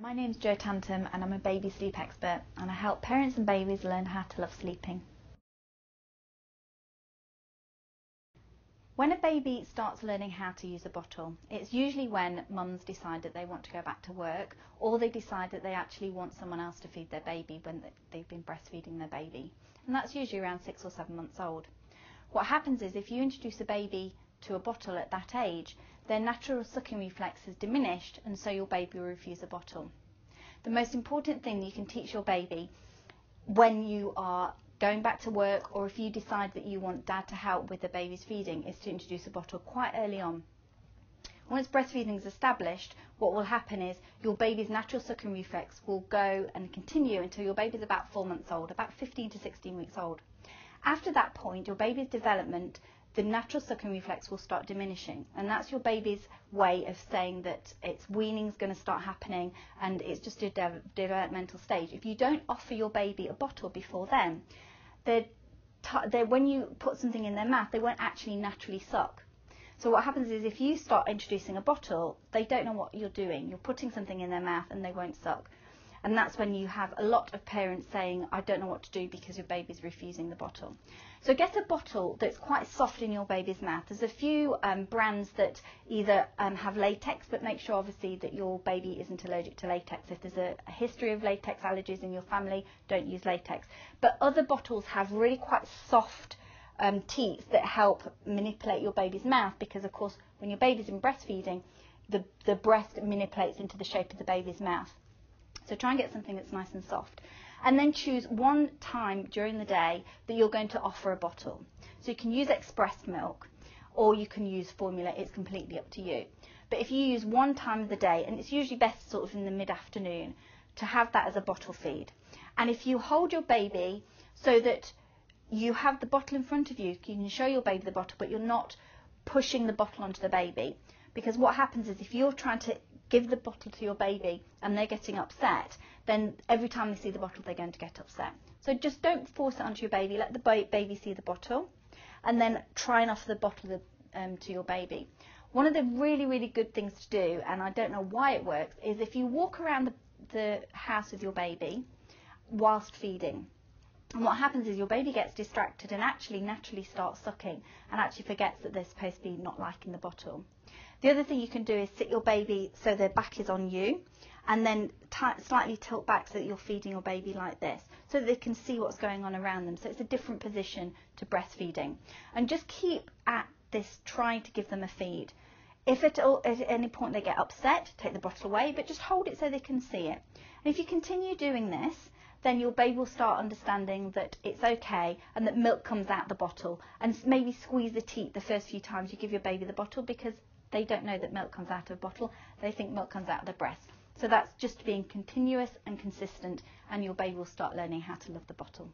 My name's Tantum and I'm a baby sleep expert, and I help parents and babies learn how to love sleeping. When a baby starts learning how to use a bottle, it's usually when mums decide that they want to go back to work, or they decide that they actually want someone else to feed their baby when they've been breastfeeding their baby. And that's usually around 6 or 7 months old. What happens is if you introduce a baby to a bottle at that age, their natural sucking reflex has diminished, and so your baby will refuse a bottle. The most important thing you can teach your baby when you are going back to work, or if you decide that you want dad to help with the baby's feeding, is to introduce a bottle quite early on. Once breastfeeding is established, what will happen is your baby's natural sucking reflex will go and continue until your baby's about 4 months old, about 15 to 16 weeks old. After that point, your baby's development, the natural sucking reflex will start diminishing, and that's your baby's way of saying that its weaning is going to start happening and it's just a developmental stage. If you don't offer your baby a bottle before then, when you put something in their mouth, they won't actually naturally suck. So what happens is if you start introducing a bottle, they don't know what you're doing. You're putting something in their mouth and they won't suck. And that's when you have a lot of parents saying, I don't know what to do because your baby's refusing the bottle. So get a bottle that's quite soft in your baby's mouth. There's a few brands that either have latex, but make sure obviously that your baby isn't allergic to latex. If there's a history of latex allergies in your family, don't use latex. But other bottles have really quite soft teats that help manipulate your baby's mouth, because of course when your baby's in breastfeeding, the breast manipulates into the shape of the baby's mouth. So try and get something that's nice and soft. And then choose one time during the day that you're going to offer a bottle. So you can use expressed milk or you can use formula, it's completely up to you. But if you use one time of the day, and it's usually best sort of in the mid-afternoon, to have that as a bottle feed. And if you hold your baby so that you have the bottle in front of you, you can show your baby the bottle, but you're not pushing the bottle onto the baby. Because what happens is if you're trying to give the bottle to your baby and they're getting upset, then every time they see the bottle they're going to get upset. So just don't force it onto your baby, let the baby see the bottle, and then try and offer the bottle to your baby. One of the really, really good things to do, and I don't know why it works, is if you walk around the house with your baby whilst feeding. And what happens is your baby gets distracted and actually naturally starts sucking and actually forgets that they're supposed to be not liking the bottle. The other thing you can do is sit your baby so their back is on you, and then slightly tilt back so that you're feeding your baby like this, so that they can see what's going on around them. So it's a different position to breastfeeding. And just keep at this, trying to give them a feed. If at any point they get upset, take the bottle away, but just hold it so they can see it. And if you continue doing this, then your baby will start understanding that it's okay and that milk comes out the bottle. And maybe squeeze the teat the first few times you give your baby the bottle, because they don't know that milk comes out of a bottle. They think milk comes out of the breast. So that's just being continuous and consistent, and your baby will start learning how to love the bottle.